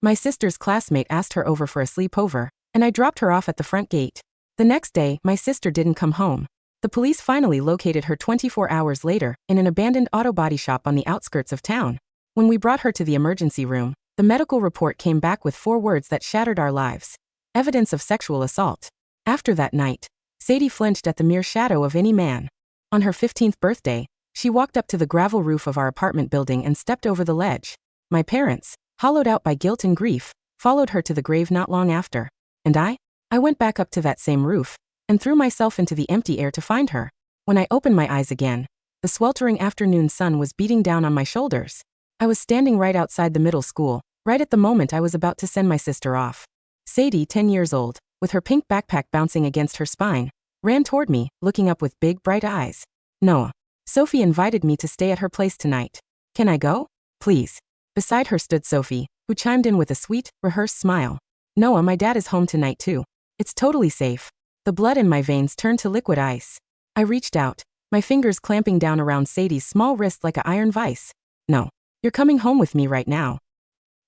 My sister's classmate asked her over for a sleepover, and I dropped her off at the front gate. The next day, my sister didn't come home. The police finally located her 24 hours later in an abandoned auto body shop on the outskirts of town. When we brought her to the emergency room, the medical report came back with 4 words that shattered our lives. Evidence of sexual assault. After that night, Sadie flinched at the mere shadow of any man. On her 15th birthday, she walked up to the gravel roof of our apartment building and stepped over the ledge. My parents, hollowed out by guilt and grief, followed her to the grave not long after. And I went back up to that same roof and threw myself into the empty air to find her. When I opened my eyes again, the sweltering afternoon sun was beating down on my shoulders. I was standing right outside the middle school, right at the moment I was about to send my sister off. Sadie, 10 years old, with her pink backpack bouncing against her spine, ran toward me, looking up with big, bright eyes. Noah. Sophie invited me to stay at her place tonight. Can I go? Please. Beside her stood Sophie, who chimed in with a sweet, rehearsed smile. Noah, my dad is home tonight too. It's totally safe. The blood in my veins turned to liquid ice. I reached out, my fingers clamping down around Sadie's small wrist like an iron vice. No. You're coming home with me right now.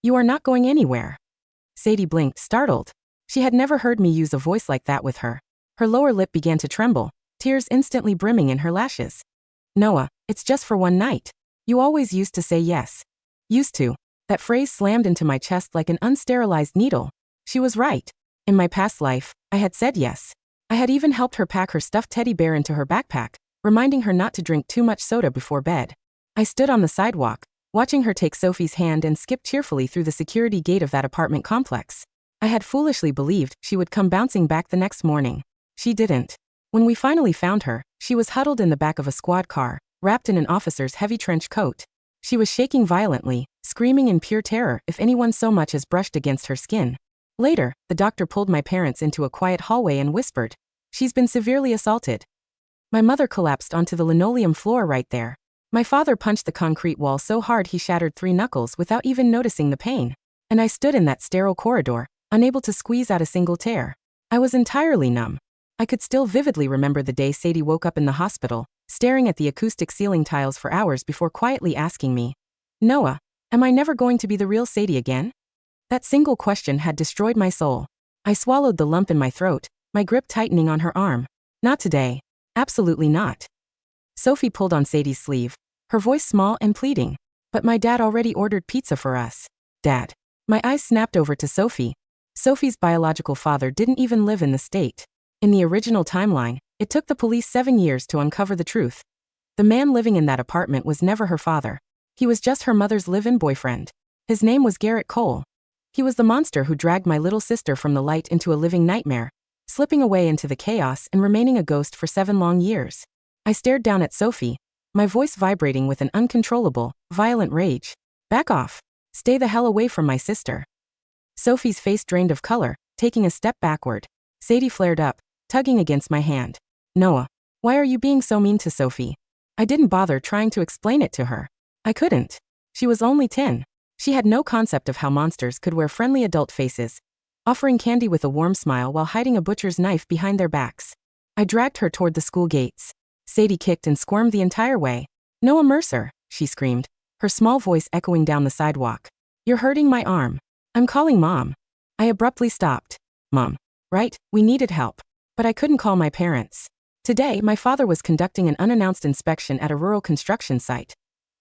You are not going anywhere. Sadie blinked, startled. She had never heard me use a voice like that with her. Her lower lip began to tremble, tears instantly brimming in her lashes. Noah, it's just for one night. You always used to say yes. Used to. That phrase slammed into my chest like an unsterilized needle. She was right. In my past life, I had said yes. I had even helped her pack her stuffed teddy bear into her backpack, reminding her not to drink too much soda before bed. I stood on the sidewalk, watching her take Sophie's hand and skip cheerfully through the security gate of that apartment complex. I had foolishly believed she would come bouncing back the next morning. She didn't. When we finally found her, she was huddled in the back of a squad car, wrapped in an officer's heavy trench coat. She was shaking violently, screaming in pure terror if anyone so much as brushed against her skin. Later, the doctor pulled my parents into a quiet hallway and whispered, "She's been severely assaulted." My mother collapsed onto the linoleum floor right there. My father punched the concrete wall so hard he shattered 3 knuckles without even noticing the pain. And I stood in that sterile corridor, unable to squeeze out a single tear. I was entirely numb. I could still vividly remember the day Sadie woke up in the hospital, staring at the acoustic ceiling tiles for hours before quietly asking me, "Noah, am I never going to be the real Sadie again?" That single question had destroyed my soul. I swallowed the lump in my throat, my grip tightening on her arm. Not today. Absolutely not. Sophie pulled on Sadie's sleeve, her voice small and pleading. But my dad already ordered pizza for us. Dad. My eyes snapped over to Sophie. Sophie's biological father didn't even live in the state. In the original timeline, it took the police 7 years to uncover the truth. The man living in that apartment was never her father. He was just her mother's live-in boyfriend. His name was Garrett Cole. He was the monster who dragged my little sister from the light into a living nightmare, slipping away into the chaos and remaining a ghost for 7 long years. I stared down at Sophie, my voice vibrating with an uncontrollable, violent rage. Back off. Stay the hell away from my sister. Sophie's face drained of color, taking a step backward. Sadie flared up, tugging against my hand. Noah, why are you being so mean to Sophie? I didn't bother trying to explain it to her. I couldn't. She was only 10. She had no concept of how monsters could wear friendly adult faces, offering candy with a warm smile while hiding a butcher's knife behind their backs. I dragged her toward the school gates. Sadie kicked and squirmed the entire way. "Noah Mercer," she screamed, her small voice echoing down the sidewalk. "You're hurting my arm. I'm calling Mom." I abruptly stopped. Mom. Right, we needed help. But I couldn't call my parents. Today, my father was conducting an unannounced inspection at a rural construction site.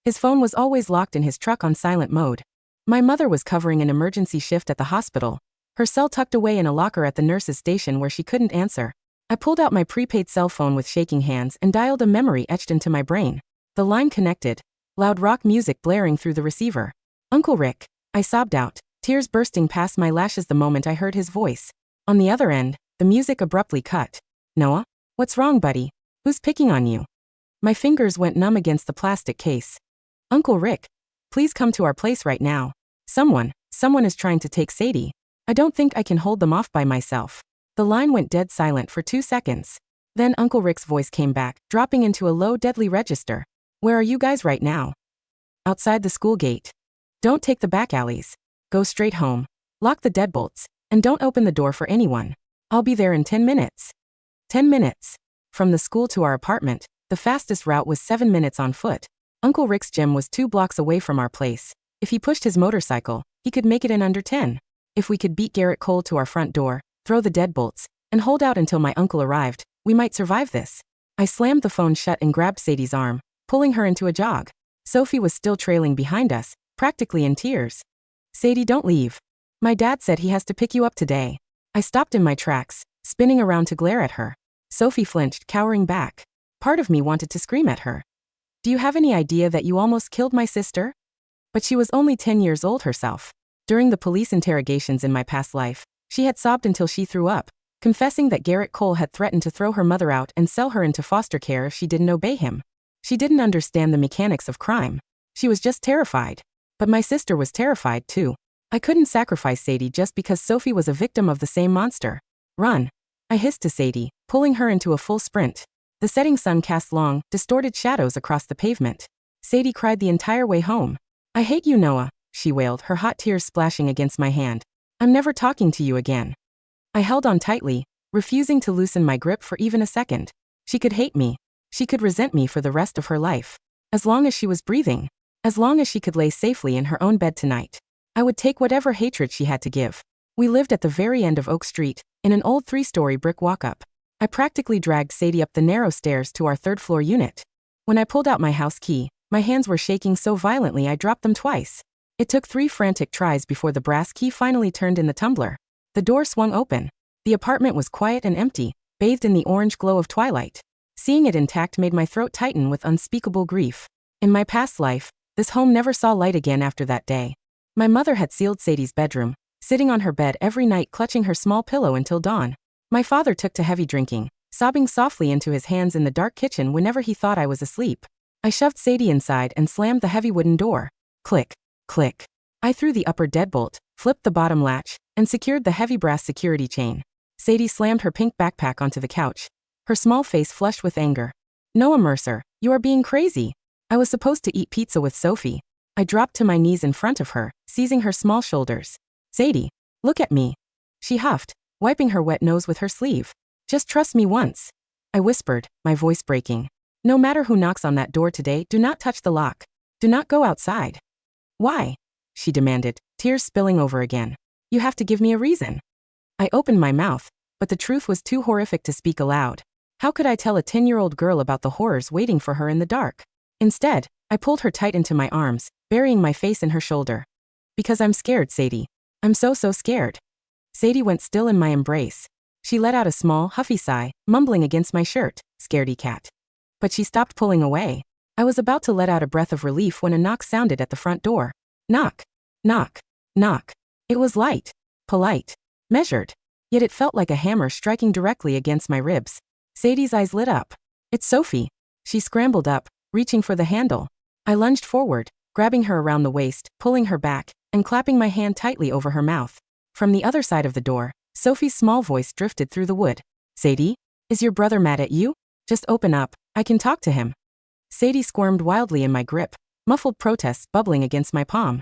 His phone was always locked in his truck on silent mode. My mother was covering an emergency shift at the hospital, her cell tucked away in a locker at the nurse's station where she couldn't answer. I pulled out my prepaid cell phone with shaking hands and dialed a memory etched into my brain. The line connected, loud rock music blaring through the receiver. "Uncle Rick," I sobbed out, tears bursting past my lashes the moment I heard his voice. On the other end, the music abruptly cut. "Noah? What's wrong, buddy? Who's picking on you?" My fingers went numb against the plastic case. "Uncle Rick, please come to our place right now. Someone is trying to take Sadie. I don't think I can hold them off by myself." The line went dead silent for 2 seconds. Then Uncle Rick's voice came back, dropping into a low, deadly register. "Where are you guys right now?" "Outside the school gate. Don't take the back alleys. Go straight home. Lock the deadbolts, and don't open the door for anyone. I'll be there in 10 minutes. 10 minutes. From the school to our apartment, the fastest route was 7 minutes on foot. Uncle Rick's gym was 2 blocks away from our place. If he pushed his motorcycle, He could make it in under 10. If we could beat Garrett Cole to our front door, throw the deadbolts, and hold out until my uncle arrived, we might survive this. I slammed the phone shut and grabbed Sadie's arm, pulling her into a jog. Sophie was still trailing behind us, practically in tears. Sadie, don't leave. My dad said he has to pick you up today. I stopped in my tracks, spinning around to glare at her. Sophie flinched, cowering back. Part of me wanted to scream at her. Do you have any idea that you almost killed my sister? But she was only 10 years old herself. During the police interrogations in my past life, she had sobbed until she threw up, confessing that Garrett Cole had threatened to throw her mother out and sell her into foster care if she didn't obey him. She didn't understand the mechanics of crime. She was just terrified. But my sister was terrified too. I couldn't sacrifice Sadie just because Sophie was a victim of the same monster. Run! I hissed to Sadie, pulling her into a full sprint. The setting sun cast long, distorted shadows across the pavement. Sadie cried the entire way home. I hate you, Noah, she wailed, her hot tears splashing against my hand. I'm never talking to you again. I held on tightly, refusing to loosen my grip for even a second. She could hate me. She could resent me for the rest of her life. As long as she was breathing. As long as she could lay safely in her own bed tonight. I would take whatever hatred she had to give. We lived at the very end of Oak Street, in an old 3-story brick walk-up. I practically dragged Sadie up the narrow stairs to our third-floor unit. When I pulled out my house key, my hands were shaking so violently I dropped them twice. It took 3 frantic tries before the brass key finally turned in the tumbler. The door swung open. The apartment was quiet and empty, bathed in the orange glow of twilight. Seeing it intact made my throat tighten with unspeakable grief. In my past life, this home never saw light again after that day. My mother had sealed Sadie's bedroom, sitting on her bed every night clutching her small pillow until dawn. My father took to heavy drinking, sobbing softly into his hands in the dark kitchen whenever he thought I was asleep. I shoved Sadie inside and slammed the heavy wooden door. Click, click. I threw the upper deadbolt, flipped the bottom latch, and secured the heavy brass security chain. Sadie slammed her pink backpack onto the couch, her small face flushed with anger. Noah Mercer, you are being crazy. I was supposed to eat pizza with Sophie. I dropped to my knees in front of her, seizing her small shoulders. Sadie, look at me. She huffed, wiping her wet nose with her sleeve. Just trust me once. I whispered, my voice breaking. No matter who knocks on that door today, do not touch the lock. Do not go outside. Why? She demanded, tears spilling over again. You have to give me a reason. I opened my mouth, but the truth was too horrific to speak aloud. How could I tell a 10-year-old girl about the horrors waiting for her in the dark? Instead, I pulled her tight into my arms, burying my face in her shoulder. Because I'm scared, Sadie. I'm so scared. Sadie went still in my embrace. She let out a small, huffy sigh, mumbling against my shirt, scaredy cat. But she stopped pulling away. I was about to let out a breath of relief when a knock sounded at the front door. Knock. Knock. Knock. It was light, polite, measured. Yet it felt like a hammer striking directly against my ribs. Sadie's eyes lit up. It's Sophie. She scrambled up, reaching for the handle. I lunged forward, grabbing her around the waist, pulling her back, and clapping my hand tightly over her mouth. From the other side of the door, Sophie's small voice drifted through the wood. Sadie? Is your brother mad at you? Just open up, I can talk to him. Sadie squirmed wildly in my grip, muffled protests bubbling against my palm.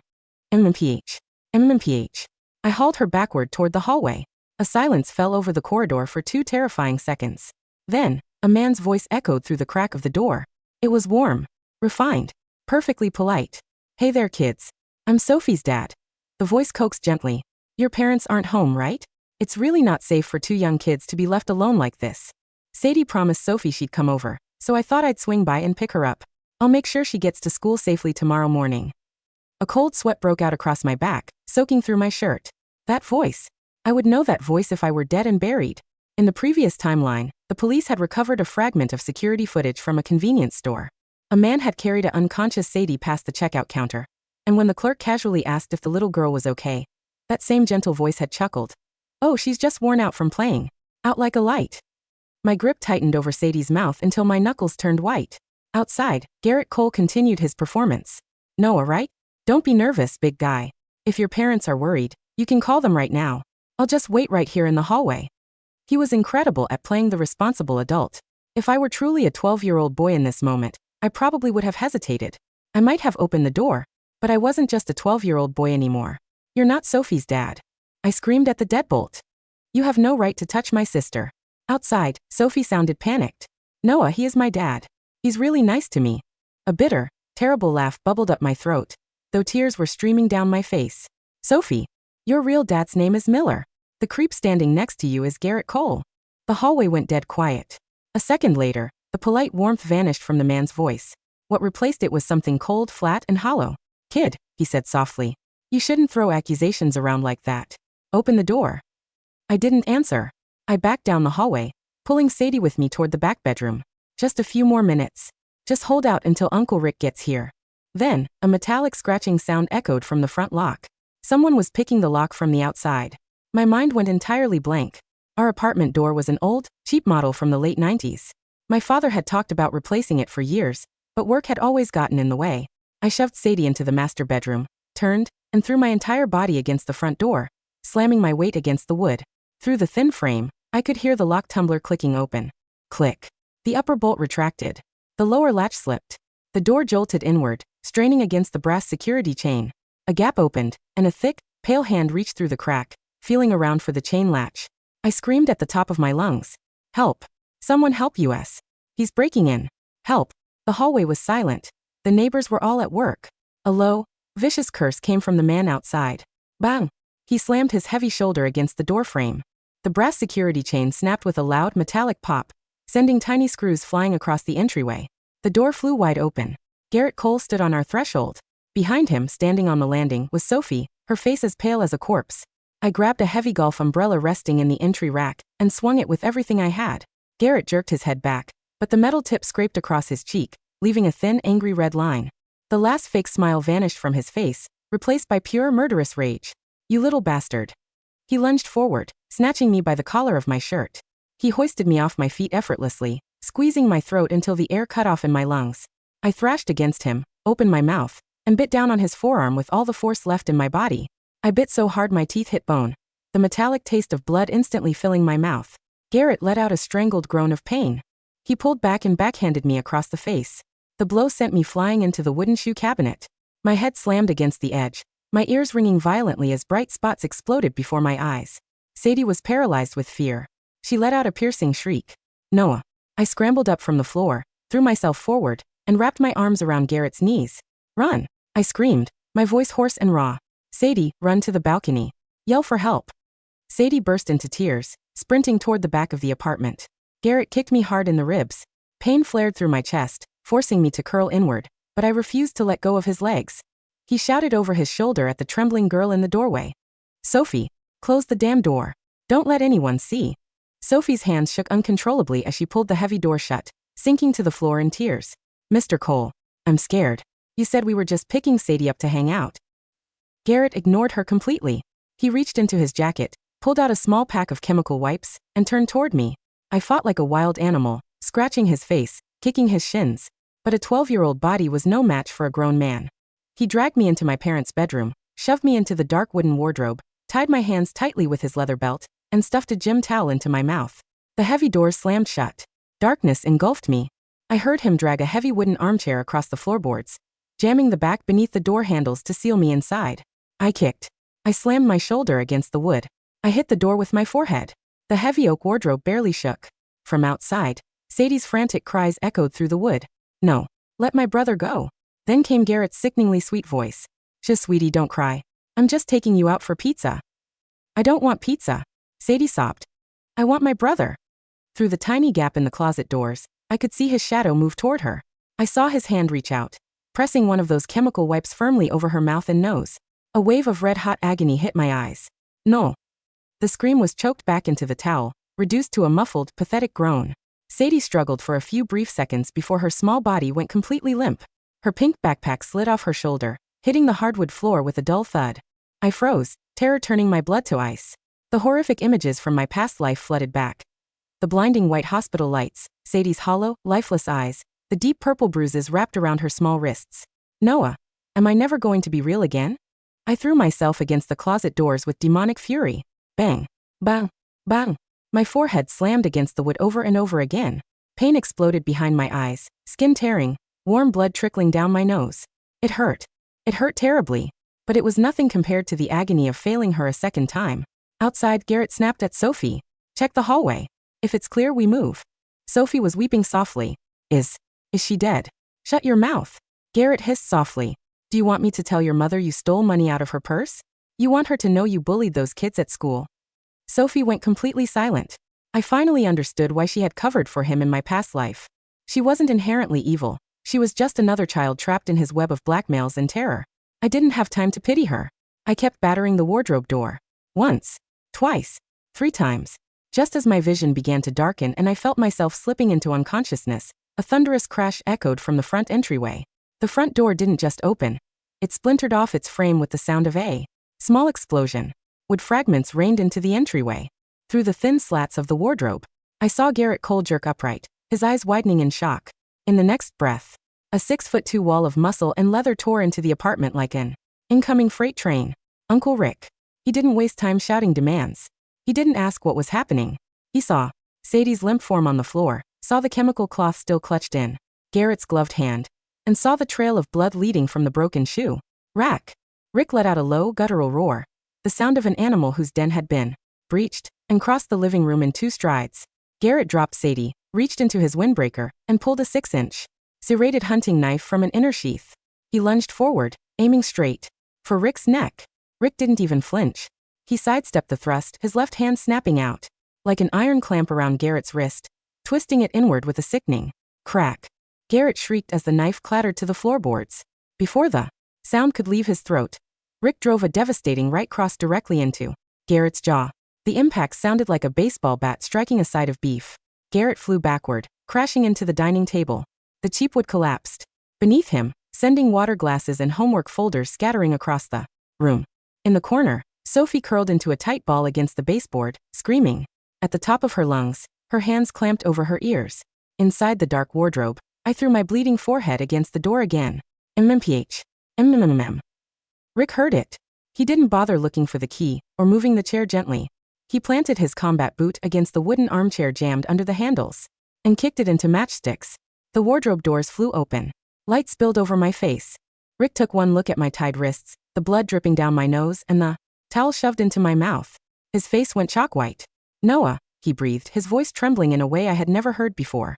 MMPH. MMPH. I hauled her backward toward the hallway. A silence fell over the corridor for 2 terrifying seconds. Then, a man's voice echoed through the crack of the door. It was warm, refined, perfectly polite. Hey there, kids. I'm Sophie's dad. The voice coaxed gently. Your parents aren't home, right? It's really not safe for 2 young kids to be left alone like this. Sadie promised Sophie she'd come over, so I thought I'd swing by and pick her up. I'll make sure she gets to school safely tomorrow morning. A cold sweat broke out across my back, soaking through my shirt. That voice. I would know that voice if I were dead and buried. In the previous timeline, the police had recovered a fragment of security footage from a convenience store. A man had carried an unconscious Sadie past the checkout counter, and when the clerk casually asked if the little girl was okay, that same gentle voice had chuckled. Oh, she's just worn out from playing. Out like a light. My grip tightened over Sadie's mouth until my knuckles turned white. Outside, Garrett Cole continued his performance. Noah, right? Don't be nervous, big guy. If your parents are worried, you can call them right now. I'll just wait right here in the hallway. He was incredible at playing the responsible adult. If I were truly a 12-year-old boy in this moment, I probably would have hesitated. I might have opened the door, but I wasn't just a 12-year-old boy anymore. You're not Sophie's dad. I screamed at the deadbolt. You have no right to touch my sister. Outside, Sophie sounded panicked. Noah, he is my dad. He's really nice to me. A bitter, terrible laugh bubbled up my throat, though tears were streaming down my face. Sophie, your real dad's name is Miller. The creep standing next to you is Garrett Cole. The hallway went dead quiet. A second later, the polite warmth vanished from the man's voice. What replaced it was something cold, flat, and hollow. Kid, he said softly. You shouldn't throw accusations around like that. Open the door. I didn't answer. I backed down the hallway, pulling Sadie with me toward the back bedroom. Just a few more minutes. Just hold out until Uncle Rick gets here. Then, a metallic scratching sound echoed from the front lock. Someone was picking the lock from the outside. My mind went entirely blank. Our apartment door was an old, cheap model from the late 90s. My father had talked about replacing it for years, but work had always gotten in the way. I shoved Sadie into the master bedroom, turned, and threw my entire body against the front door, slamming my weight against the wood. Through the thin frame, I could hear the lock tumbler clicking open. Click. The upper bolt retracted. The lower latch slipped. The door jolted inward, straining against the brass security chain. A gap opened, and a thick, pale hand reached through the crack, feeling around for the chain latch. I screamed at the top of my lungs. Help. Someone help us. He's breaking in. Help. The hallway was silent. The neighbors were all at work. A low, vicious curse came from the man outside. Bang! He slammed his heavy shoulder against the door frame. The brass security chain snapped with a loud metallic pop, sending tiny screws flying across the entryway. The door flew wide open. Garrett Cole stood on our threshold. Behind him, standing on the landing, was Sophie, her face as pale as a corpse. I grabbed a heavy golf umbrella resting in the entry rack and swung it with everything I had. Garrett jerked his head back, but the metal tip scraped across his cheek, leaving a thin, angry red line. The last fake smile vanished from his face, replaced by pure murderous rage. You little bastard. He lunged forward, snatching me by the collar of my shirt. He hoisted me off my feet effortlessly, squeezing my throat until the air cut off in my lungs. I thrashed against him, opened my mouth, and bit down on his forearm with all the force left in my body. I bit so hard my teeth hit bone, the metallic taste of blood instantly filling my mouth. Garrett let out a strangled groan of pain. He pulled back and backhanded me across the face. The blow sent me flying into the wooden shoe cabinet. My head slammed against the edge, my ears ringing violently as bright spots exploded before my eyes. Sadie was paralyzed with fear. She let out a piercing shriek. Noah. I scrambled up from the floor, threw myself forward, and wrapped my arms around Garrett's knees. Run! I screamed, my voice hoarse and raw. Sadie, run to the balcony. Yell for help. Sadie burst into tears, sprinting toward the back of the apartment. Garrett kicked me hard in the ribs. Pain flared through my chest, forcing me to curl inward, but I refused to let go of his legs. He shouted over his shoulder at the trembling girl in the doorway. Sophie, close the damn door. Don't let anyone see. Sophie's hands shook uncontrollably as she pulled the heavy door shut, sinking to the floor in tears. Mr. Cole, I'm scared. You said we were just picking Sadie up to hang out. Garrett ignored her completely. He reached into his jacket, pulled out a small pack of chemical wipes, and turned toward me. I fought like a wild animal, scratching his face, kicking his shins. But a 12-year-old body was no match for a grown man. He dragged me into my parents' bedroom, shoved me into the dark wooden wardrobe, tied my hands tightly with his leather belt, and stuffed a gym towel into my mouth. The heavy doors slammed shut. Darkness engulfed me. I heard him drag a heavy wooden armchair across the floorboards, jamming the back beneath the door handles to seal me inside. I kicked. I slammed my shoulder against the wood. I hit the door with my forehead. The heavy oak wardrobe barely shook. From outside, Sadie's frantic cries echoed through the wood. No. Let my brother go. Then came Garrett's sickeningly sweet voice. Just sweetie, don't cry. I'm just taking you out for pizza. I don't want pizza. Sadie sobbed. I want my brother. Through the tiny gap in the closet doors, I could see his shadow move toward her. I saw his hand reach out, pressing one of those chemical wipes firmly over her mouth and nose. A wave of red-hot agony hit my eyes. No. The scream was choked back into the towel, reduced to a muffled, pathetic groan. Sadie struggled for a few brief seconds before her small body went completely limp. Her pink backpack slid off her shoulder, hitting the hardwood floor with a dull thud. I froze, terror turning my blood to ice. The horrific images from my past life flooded back. The blinding white hospital lights, Sadie's hollow, lifeless eyes, the deep purple bruises wrapped around her small wrists. Noah, am I never going to be real again? I threw myself against the closet doors with demonic fury. Bang, bang, bang. My forehead slammed against the wood over and over again. Pain exploded behind my eyes, skin tearing, warm blood trickling down my nose. It hurt. It hurt terribly, but it was nothing compared to the agony of failing her a second time. Outside, Garrett snapped at Sophie. Check the hallway. If it's clear, we move. Sophie was weeping softly. Is she dead? Shut your mouth. Garrett hissed softly. Do you want me to tell your mother you stole money out of her purse? You want her to know you bullied those kids at school." Sophie went completely silent. I finally understood why she had covered for him in my past life. She wasn't inherently evil. She was just another child trapped in his web of blackmails and terror. I didn't have time to pity her. I kept battering the wardrobe door. Once, twice, 3 times. Just as my vision began to darken and I felt myself slipping into unconsciousness, a thunderous crash echoed from the front entryway. The front door didn't just open. It splintered off its frame with the sound of a small explosion. Wood fragments rained into the entryway. Through the thin slats of the wardrobe, I saw Garrett Cole jerk upright, his eyes widening in shock. In the next breath, a 6'2" wall of muscle and leather tore into the apartment like an incoming freight train. Uncle Rick. He didn't waste time shouting demands. He didn't ask what was happening. He saw Sadie's limp form on the floor, saw the chemical cloth still clutched in Garrett's gloved hand, and saw the trail of blood leading from the broken shoe rack. Rick let out a low, guttural roar, the sound of an animal whose den had been breached, and crossed the living room in 2 strides. Garrett dropped Sadie, reached into his windbreaker, and pulled a 6-inch serrated hunting knife from an inner sheath. He lunged forward, aiming straight for Rick's neck. Rick didn't even flinch. He sidestepped the thrust, his left hand snapping out like an iron clamp around Garrett's wrist, twisting it inward with a sickening crack. Garrett shrieked as the knife clattered to the floorboards. Before the sound could leave his throat, Rick drove a devastating right cross directly into Garrett's jaw. The impact sounded like a baseball bat striking a side of beef. Garrett flew backward, crashing into the dining table. The cheap wood collapsed beneath him, sending water glasses and homework folders scattering across the room. In the corner, Sophie curled into a tight ball against the baseboard, screaming at the top of her lungs, her hands clamped over her ears. Inside the dark wardrobe, I threw my bleeding forehead against the door again. MMPH. MMMM. Rick heard it. He didn't bother looking for the key or moving the chair gently. He planted his combat boot against the wooden armchair jammed under the handles and kicked it into matchsticks. The wardrobe doors flew open. Light spilled over my face. Rick took one look at my tied wrists, the blood dripping down my nose and the towel shoved into my mouth. His face went chalk white. "Noah," he breathed, his voice trembling in a way I had never heard before.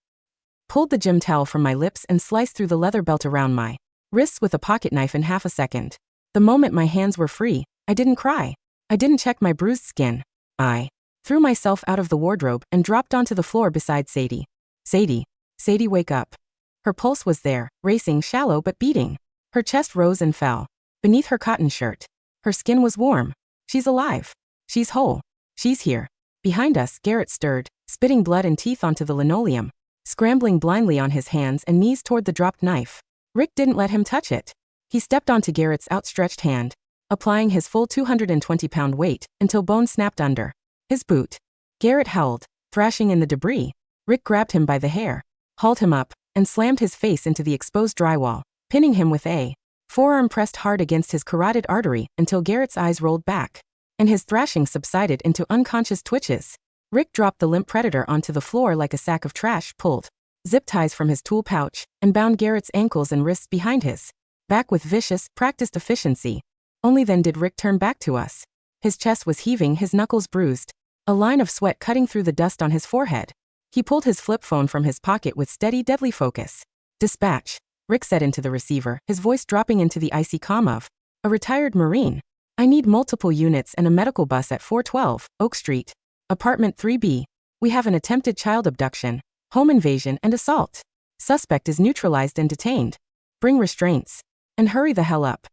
Pulled the gym towel from my lips and sliced through the leather belt around my wrists with a pocket knife in half a second. The moment my hands were free, I didn't cry. I didn't check my bruised skin. I threw myself out of the wardrobe and dropped onto the floor beside Sadie. "Sadie. Sadie, wake up." Her pulse was there, racing, shallow but beating. Her chest rose and fell beneath her cotton shirt. Her skin was warm. "She's alive. She's whole. She's here." Behind us, Garrett stirred, spitting blood and teeth onto the linoleum, scrambling blindly on his hands and knees toward the dropped knife. Rick didn't let him touch it. He stepped onto Garrett's outstretched hand, applying his full 220-pound weight until bone snapped under his boot. Garrett howled, thrashing in the debris. Rick grabbed him by the hair, hauled him up, and slammed his face into the exposed drywall, pinning him with a forearm pressed hard against his carotid artery until Garrett's eyes rolled back, and his thrashing subsided into unconscious twitches. Rick dropped the limp predator onto the floor like a sack of trash, pulled zip ties from his tool pouch, and bound Garrett's ankles and wrists behind his back with vicious, practiced efficiency. Only then did Rick turn back to us. His chest was heaving, his knuckles bruised, a line of sweat cutting through the dust on his forehead. He pulled his flip phone from his pocket with steady, deadly focus. "Dispatch," Rick said into the receiver, his voice dropping into the icy calm of a retired Marine. "I need multiple units and a medical bus at 412 Oak Street, apartment 3B. We have an attempted child abduction, home invasion, and assault. Suspect is neutralized and detained. Bring restraints. And hurry the hell up."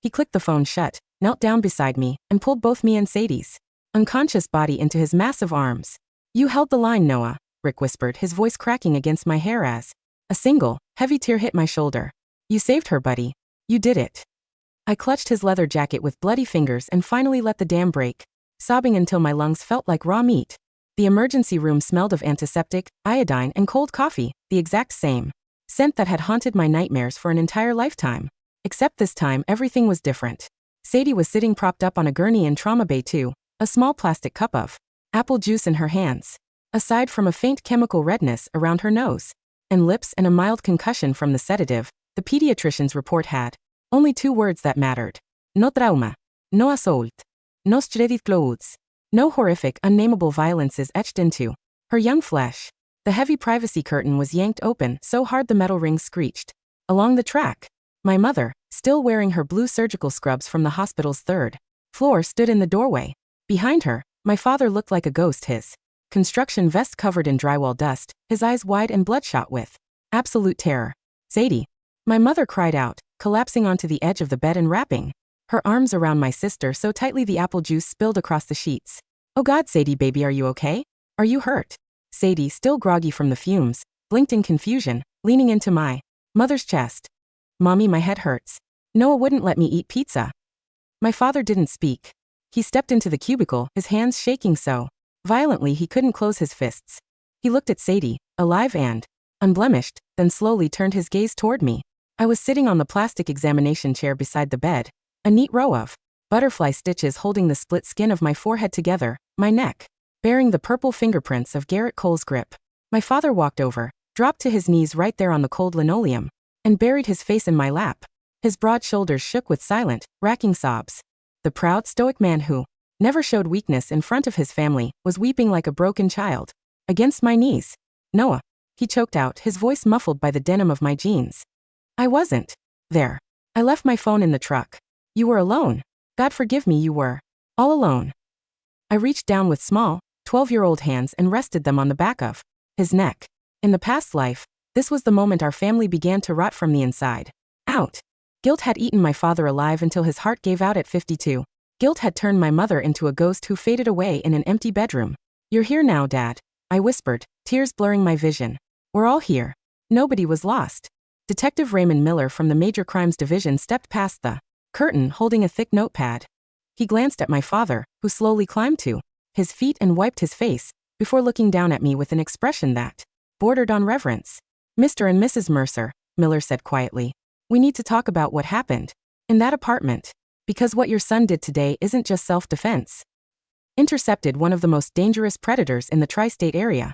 He clicked the phone shut, knelt down beside me, and pulled both me and Sadie's unconscious body into his massive arms. "You held the line, Noah," Rick whispered, his voice cracking against my hair as a single, heavy tear hit my shoulder. "You saved her, buddy. You did it." I clutched his leather jacket with bloody fingers and finally let the dam break, sobbing until my lungs felt like raw meat. The emergency room smelled of antiseptic, iodine, and cold coffee, the exact same scent that had haunted my nightmares for an entire lifetime. Except this time, everything was different. Sadie was sitting propped up on a gurney in trauma bay 2, a small plastic cup of apple juice in her hands. Aside from a faint chemical redness around her nose and lips and a mild concussion from the sedative, the pediatrician's report had only 2 words that mattered. No trauma. No assault. No shredded clothes. No horrific, unnameable violences etched into her young flesh. The heavy privacy curtain was yanked open so hard the metal rings screeched. Along the track, my mother, still wearing her blue surgical scrubs from the hospital's 3rd floor stood in the doorway. Behind her, my father looked like a ghost, his construction vest covered in drywall dust, his eyes wide and bloodshot with absolute terror. Sadie. My mother cried out, collapsing onto the edge of the bed and wrapping her arms around my sister so tightly the apple juice spilled across the sheets. Oh God, Sadie baby, are you okay? Are you hurt? Sadie, still groggy from the fumes, blinked in confusion, leaning into my mother's chest. Mommy, my head hurts. Noah wouldn't let me eat pizza. My father didn't speak. He stepped into the cubicle, his hands shaking so violently he couldn't close his fists. He looked at Sadie, alive and unblemished, then slowly turned his gaze toward me. I was sitting on the plastic examination chair beside the bed, a neat row of butterfly stitches holding the split skin of my forehead together, my neck bearing the purple fingerprints of Garrett Cole's grip. My father walked over, dropped to his knees right there on the cold linoleum, and buried his face in my lap. His broad shoulders shook with silent, racking sobs. The proud, stoic man who never showed weakness in front of his family was weeping like a broken child. Against my knees. Noah. He choked out, his voice muffled by the denim of my jeans. I wasn't there. I left my phone in the truck. You were alone. God forgive me, you were all alone. I reached down with small, 12-year-old hands and rested them on the back of his neck. In the past life, this was the moment our family began to rot from the inside out. Guilt had eaten my father alive until his heart gave out at 52. Guilt had turned my mother into a ghost who faded away in an empty bedroom. You're here now, Dad, I whispered, tears blurring my vision. We're all here. Nobody was lost. Detective Raymond Miller from the Major Crimes Division stepped past the curtain holding a thick notepad. He glanced at my father, who slowly climbed to his feet and wiped his face, before looking down at me with an expression that bordered on reverence. Mr. and Mrs. Mercer, Miller said quietly, we need to talk about what happened in that apartment. Because what your son did today isn't just self-defense. Intercepted one of the most dangerous predators in the tri-state area.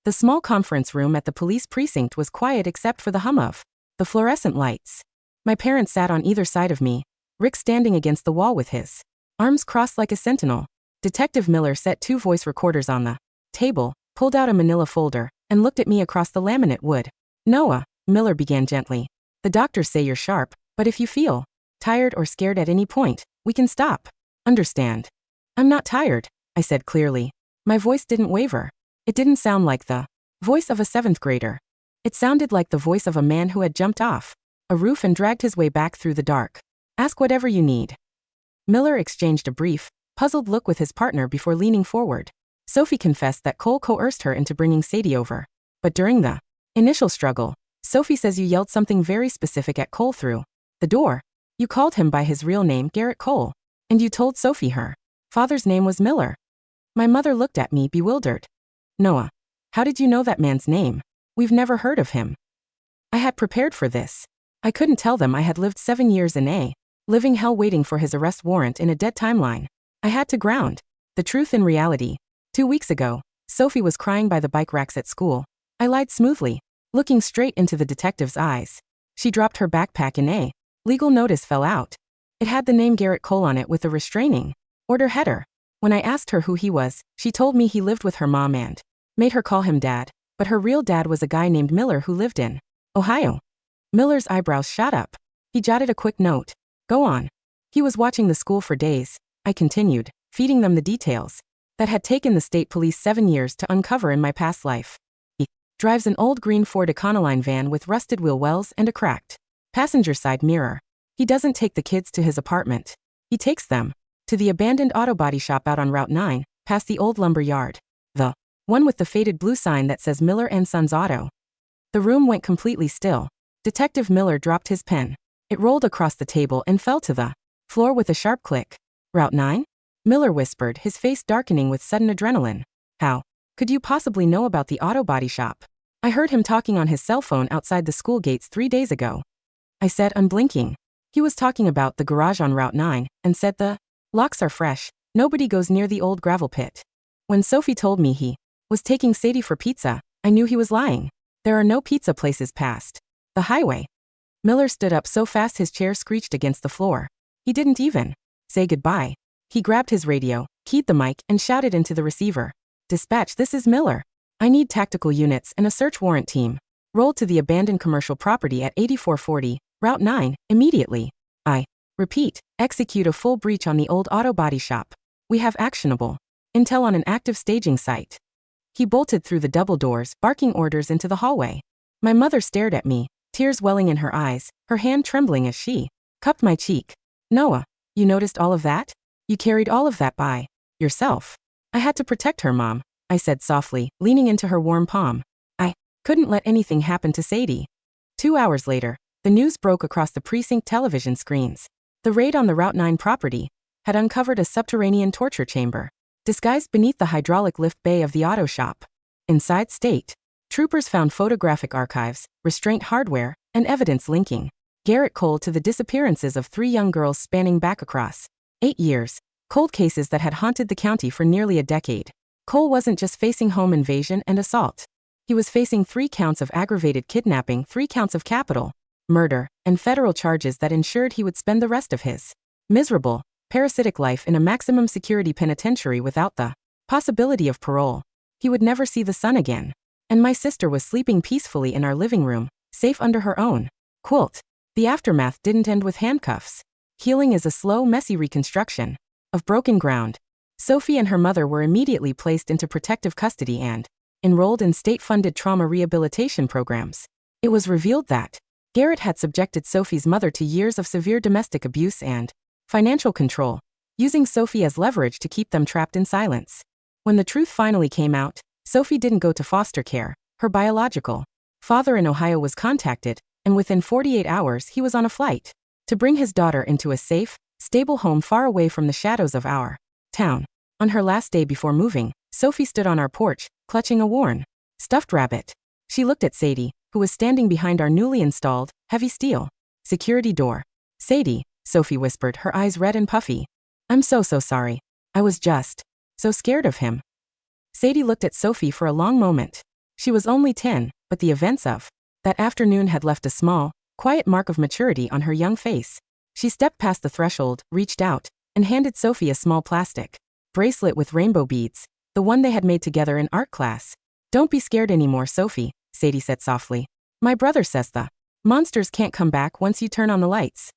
The small conference room at the police precinct was quiet except for the hum of the fluorescent lights. My parents sat on either side of me, Rick standing against the wall with his arms crossed like a sentinel. Detective Miller set 2 voice recorders on the table, pulled out a manila folder, and looked at me across the laminate wood. Noah, Miller began gently. The doctors say you're sharp, but if you feel tired or scared at any point, we can stop. Understand? I'm not tired, I said clearly. My voice didn't waver. It didn't sound like the voice of a 7th grader. It sounded like the voice of a man who had jumped off a roof and dragged his way back through the dark. Ask whatever you need. Miller exchanged a brief, puzzled look with his partner before leaning forward. Sophie confessed that Cole coerced her into bringing Sadie over. But during the initial struggle, Sophie says you yelled something very specific at Cole through the door. You called him by his real name, Garrett Cole. And you told Sophie her father's name was Miller. My mother looked at me bewildered. Noah, how did you know that man's name? We've never heard of him. I had prepared for this. I couldn't tell them I had lived 7 years in a living hell waiting for his arrest warrant in a dead timeline. I had to ground the truth in reality. 2 weeks ago, Sophie was crying by the bike racks at school. I lied smoothly, looking straight into the detective's eyes. She dropped her backpack and a legal notice fell out. It had the name Garrett Cole on it with a restraining order header. When I asked her who he was, she told me he lived with her mom and made her call him Dad, but her real dad was a guy named Miller who lived in Ohio. Miller's eyebrows shot up. He jotted a quick note. Go on. He was watching the school for days, I continued, feeding them the details that had taken the state police 7 years to uncover in my past life. He drives an old green Ford Econoline van with rusted wheel wells and a cracked passenger side mirror. He doesn't take the kids to his apartment. He takes them to the abandoned auto body shop out on Route 9, past the old lumber yard. The one with the faded blue sign that says Miller and Sons Auto. The room went completely still. Detective Miller dropped his pen. It rolled across the table and fell to the floor with a sharp click. Route 9? Miller whispered, his face darkening with sudden adrenaline. How could you possibly know about the auto body shop? I heard him talking on his cell phone outside the school gates 3 days ago. I said, unblinking. He was talking about the garage on Route 9, and said the locks are fresh. Nobody goes near the old gravel pit. When Sophie told me he was taking Sadie for pizza, I knew he was lying. There are no pizza places past the highway. Miller stood up so fast his chair screeched against the floor. He didn't even say goodbye. He grabbed his radio, keyed the mic, and shouted into the receiver. Dispatch, this is Miller. I need tactical units and a search warrant team. Roll to the abandoned commercial property at 8440, Route 9, immediately. I Repeat, execute a full breach on the old auto body shop. We have actionable intel on an active staging site. He bolted through the double doors, barking orders into the hallway. My mother stared at me, tears welling in her eyes, her hand trembling as she cupped my cheek. Noah, you noticed all of that? You carried all of that by yourself. I had to protect her, Mom, I said softly, leaning into her warm palm. I couldn't let anything happen to Sadie. 2 hours later, the news broke across the precinct television screens. The raid on the Route 9 property had uncovered a subterranean torture chamber, disguised beneath the hydraulic lift bay of the auto shop. Inside, state troopers found photographic archives, restraint hardware, and evidence linking Garrett Cole to the disappearances of 3 young girls spanning back across 8 years, cold cases that had haunted the county for nearly a decade. Cole wasn't just facing home invasion and assault. He was facing 3 counts of aggravated kidnapping, 3 counts of capital murder, and federal charges that ensured he would spend the rest of his miserable, parasitic life in a maximum security penitentiary without the possibility of parole. He would never see the sun again. And my sister was sleeping peacefully in our living room, safe under her own quilt. The aftermath didn't end with handcuffs. Healing is a slow, messy reconstruction of broken ground. Sophie and her mother were immediately placed into protective custody and enrolled in state-funded trauma rehabilitation programs. It was revealed that Garrett had subjected Sophie's mother to years of severe domestic abuse and financial control, using Sophie as leverage to keep them trapped in silence. When the truth finally came out, Sophie didn't go to foster care. Her biological father in Ohio was contacted, and within 48 hours he was on a flight to bring his daughter into a safe, stable home far away from the shadows of our town. On her last day before moving, Sophie stood on our porch, clutching a worn, stuffed rabbit. She looked at Sadie, who was standing behind our newly installed, heavy steel security door. Sadie, Sophie whispered, her eyes red and puffy. I'm so sorry. I was just so scared of him. Sadie looked at Sophie for a long moment. She was only 10, but the events of that afternoon had left a small, quiet mark of maturity on her young face. She stepped past the threshold, reached out, and handed Sophie a small plastic bracelet with rainbow beads, the one they had made together in art class. Don't be scared anymore, Sophie, Sadie said softly. My brother says the monsters can't come back once you turn on the lights.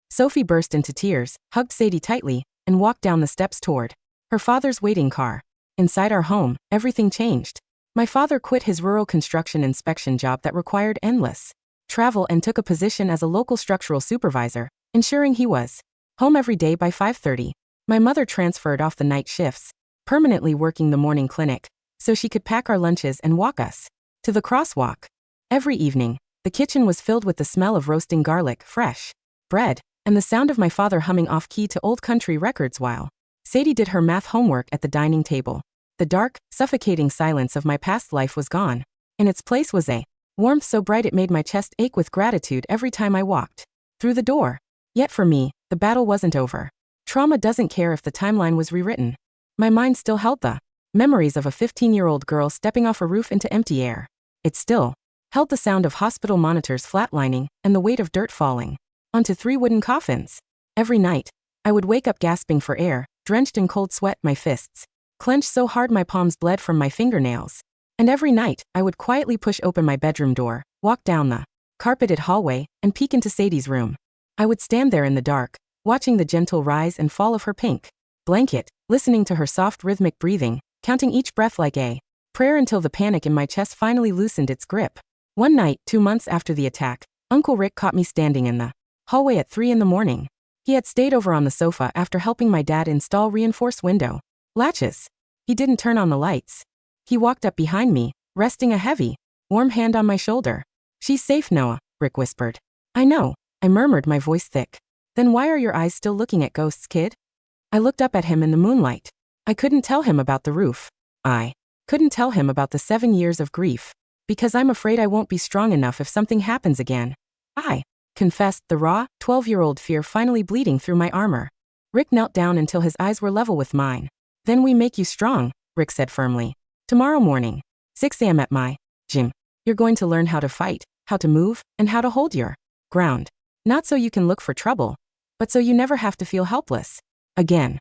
Sophie burst into tears, hugged Sadie tightly, and walked down the steps toward her father's waiting car. Inside our home, everything changed. My father quit his rural construction inspection job that required endless travel and took a position as a local structural supervisor, ensuring he was home every day by 5:30. My mother transferred off the night shifts, permanently working the morning clinic, so she could pack our lunches and walk us to the crosswalk. Every evening, the kitchen was filled with the smell of roasting garlic, fresh bread, and the sound of my father humming off-key to old country records while Sadie did her math homework at the dining table. The dark, suffocating silence of my past life was gone. In its place was a warmth so bright it made my chest ache with gratitude every time I walked through the door. Yet for me, the battle wasn't over. Trauma doesn't care if the timeline was rewritten. My mind still held the memories of a 15-year-old girl stepping off a roof into empty air. It still held the sound of hospital monitors flatlining and the weight of dirt falling onto 3 wooden coffins. Every night, I would wake up gasping for air, drenched in cold sweat, my fists clenched so hard my palms bled from my fingernails. And every night, I would quietly push open my bedroom door, walk down the carpeted hallway, and peek into Sadie's room. I would stand there in the dark, watching the gentle rise and fall of her pink blanket, listening to her soft rhythmic breathing, counting each breath like a prayer until the panic in my chest finally loosened its grip. One night, 2 months after the attack, Uncle Rick caught me standing in the hallway at 3 in the morning. He had stayed over on the sofa after helping my dad install reinforced window latches. He didn't turn on the lights. He walked up behind me, resting a heavy, warm hand on my shoulder. She's safe, Noah, Rick whispered. I know, I murmured, my voice thick. Then why are your eyes still looking at ghosts, kid? I looked up at him in the moonlight. I couldn't tell him about the roof. I couldn't tell him about the 7 years of grief. Because I'm afraid I won't be strong enough if something happens again. I confessed, the raw, 12-year-old fear finally bleeding through my armor. Rick knelt down until his eyes were level with mine. Then we make you strong, Rick said firmly. Tomorrow morning, 6 a.m. at my gym. You're going to learn how to fight, how to move, and how to hold your ground. Not so you can look for trouble, but so you never have to feel helpless again.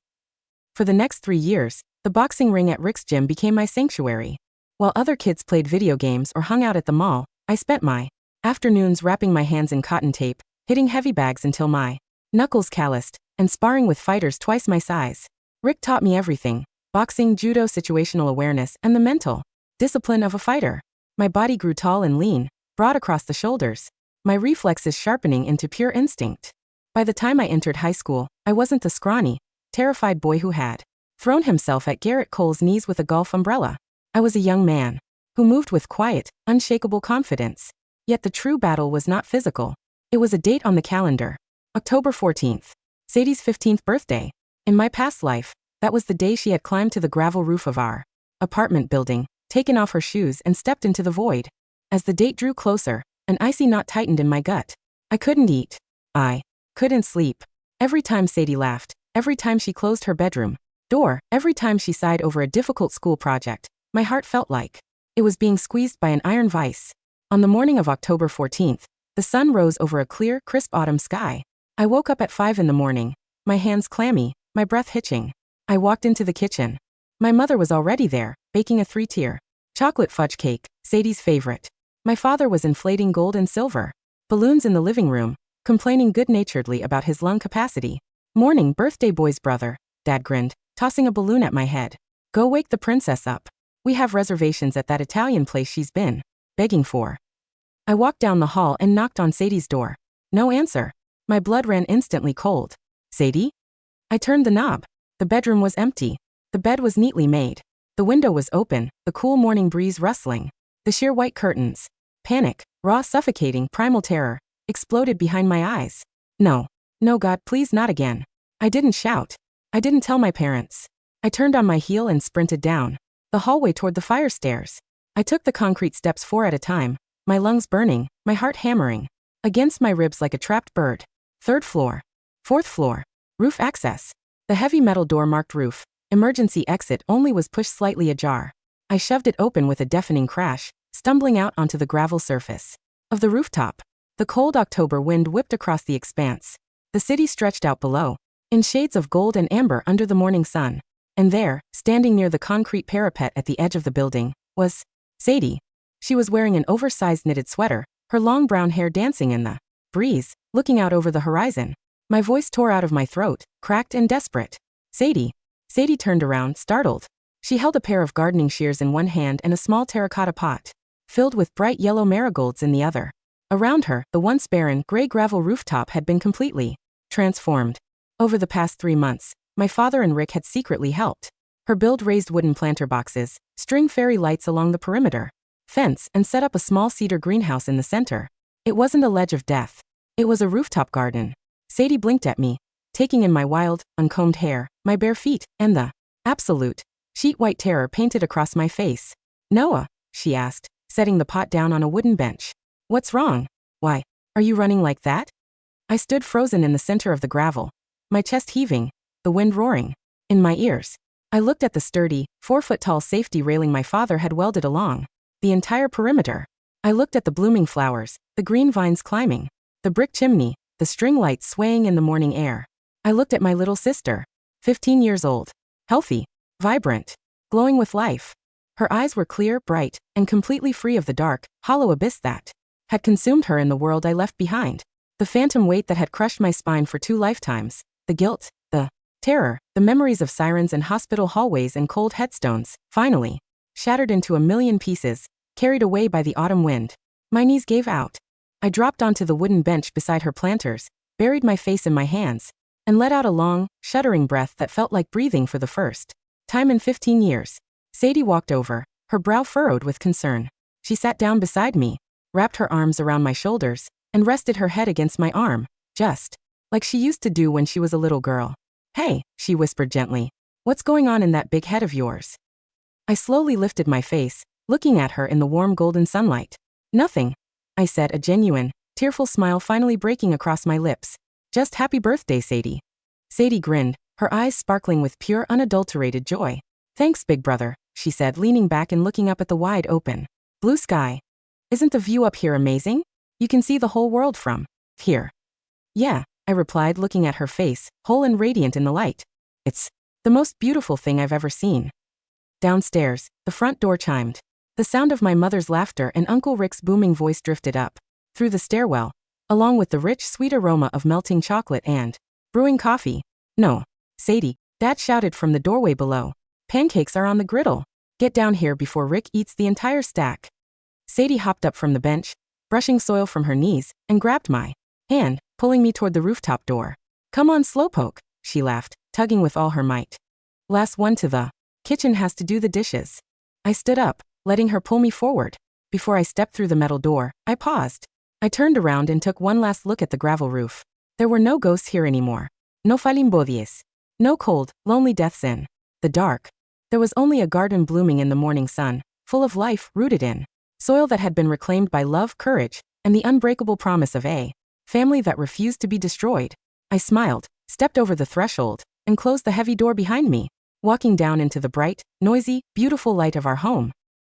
For the next 3 years, the boxing ring at Rick's gym became my sanctuary. While other kids played video games or hung out at the mall, I spent my afternoons wrapping my hands in cotton tape, hitting heavy bags until my knuckles calloused, and sparring with fighters twice my size. Rick taught me everything: boxing, judo, situational awareness, and the mental discipline of a fighter. My body grew tall and lean, broad across the shoulders, my reflexes sharpening into pure instinct. By the time I entered high school, I wasn't the scrawny, terrified boy who had thrown himself at Garrett Cole's knees with a golf umbrella. I was a young man who moved with quiet, unshakable confidence. Yet the true battle was not physical. It was a date on the calendar. October 14th. Sadie's 15th birthday. In my past life, that was the day she had climbed to the gravel roof of our apartment building, taken off her shoes and stepped into the void. As the date drew closer, an icy knot tightened in my gut. I couldn't eat. I couldn't sleep. Every time Sadie laughed, every time she closed her bedroom door, every time she sighed over a difficult school project, my heart felt like it was being squeezed by an iron vice. On the morning of October 14th, the sun rose over a clear, crisp autumn sky. I woke up at 5 in the morning, my hands clammy, my breath hitching. I walked into the kitchen. My mother was already there, baking a 3-tier chocolate fudge cake, Sadie's favorite. My father was inflating gold and silver balloons in the living room, complaining good-naturedly about his lung capacity. Morning, birthday boy's brother, Dad grinned, tossing a balloon at my head. Go wake the princess up. We have reservations at that Italian place she's been begging for. I walked down the hall and knocked on Sadie's door. No answer. My blood ran instantly cold. Sadie? I turned the knob. The bedroom was empty. The bed was neatly made. The window was open, the cool morning breeze rustling. The sheer white curtains. Panic, raw, suffocating, primal terror, exploded behind my eyes. No. No, God, please, not again. I didn't shout. I didn't tell my parents. I turned on my heel and sprinted down the hallway toward the fire stairs. I took the concrete steps 4 at a time, my lungs burning, my heart hammering against my ribs like a trapped bird. 3rd floor. 4th floor. Roof access. The heavy metal door marked roof, emergency exit only was pushed slightly ajar. I shoved it open with a deafening crash, stumbling out onto the gravel surface of the rooftop. The cold October wind whipped across the expanse. The city stretched out below, in shades of gold and amber under the morning sun. And there, standing near the concrete parapet at the edge of the building, was Sadie. She was wearing an oversized knitted sweater, her long brown hair dancing in the breeze, looking out over the horizon. My voice tore out of my throat, cracked and desperate. Sadie. Sadie turned around, startled. She held a pair of gardening shears in one hand and a small terracotta pot, filled with bright yellow marigolds, in the other. Around her, the once barren, gray gravel rooftop had been completely transformed. Over the past 3 months, my father and Rick had secretly helped her build raised wooden planter boxes, string fairy lights along the perimeter fence, and set up a small cedar greenhouse in the center. It wasn't a ledge of death. It was a rooftop garden. Sadie blinked at me, taking in my wild, uncombed hair, my bare feet, and the absolute, sheet-white terror painted across my face. Noah, she asked, setting the pot down on a wooden bench. What's wrong? Why, are you running like that? I stood frozen in the center of the gravel, my chest heaving, the wind roaring in my ears. I looked at the sturdy, 4-foot-tall safety railing my father had welded along the entire perimeter. I looked at the blooming flowers, the green vines climbing, the brick chimney, the string lights swaying in the morning air. I looked at my little sister, 15 years old, healthy, vibrant, glowing with life. Her eyes were clear, bright, and completely free of the dark, hollow abyss that had consumed her in the world I left behind. The phantom weight that had crushed my spine for 2 lifetimes, the guilt, the terror, the memories of sirens and hospital hallways and cold headstones, finally shattered into a million pieces, carried away by the autumn wind. My knees gave out. I dropped onto the wooden bench beside her planters, buried my face in my hands, and let out a long, shuddering breath that felt like breathing for the first time in 15 years. Sadie walked over, her brow furrowed with concern. She sat down beside me, wrapped her arms around my shoulders, and rested her head against my arm, just like she used to do when she was a little girl. Hey, she whispered gently. What's going on in that big head of yours? I slowly lifted my face, looking at her in the warm golden sunlight. Nothing, I said, a genuine, tearful smile finally breaking across my lips. Just happy birthday, Sadie. Sadie grinned, her eyes sparkling with pure, unadulterated joy. Thanks, big brother, she said, leaning back and looking up at the wide open blue sky. Isn't the view up here amazing? You can see the whole world from here. Yeah, I replied, looking at her face, whole and radiant in the light. It's the most beautiful thing I've ever seen. Downstairs, the front door chimed. The sound of my mother's laughter and Uncle Rick's booming voice drifted up through the stairwell. along with the rich, sweet aroma of melting chocolate and brewing coffee. No, Sadie, Dad shouted from the doorway below. Pancakes are on the griddle. Get down here before Rick eats the entire stack. Sadie hopped up from the bench, brushing soil from her knees, and grabbed my hand, pulling me toward the rooftop door. Come on, slowpoke, she laughed, tugging with all her might. Last one to the kitchen has to do the dishes. I stood up, letting her pull me forward. Before I stepped through the metal door, I paused. I turned around and took one last look at the gravel roof. There were no ghosts here anymore. No falimbodies. No cold, lonely deaths in the dark. There was only a garden blooming in the morning sun, full of life, rooted in soil that had been reclaimed by love, courage, and the unbreakable promise of a family that refused to be destroyed. I smiled, stepped over the threshold, and closed the heavy door behind me, walking down into the bright, noisy, beautiful light of our home.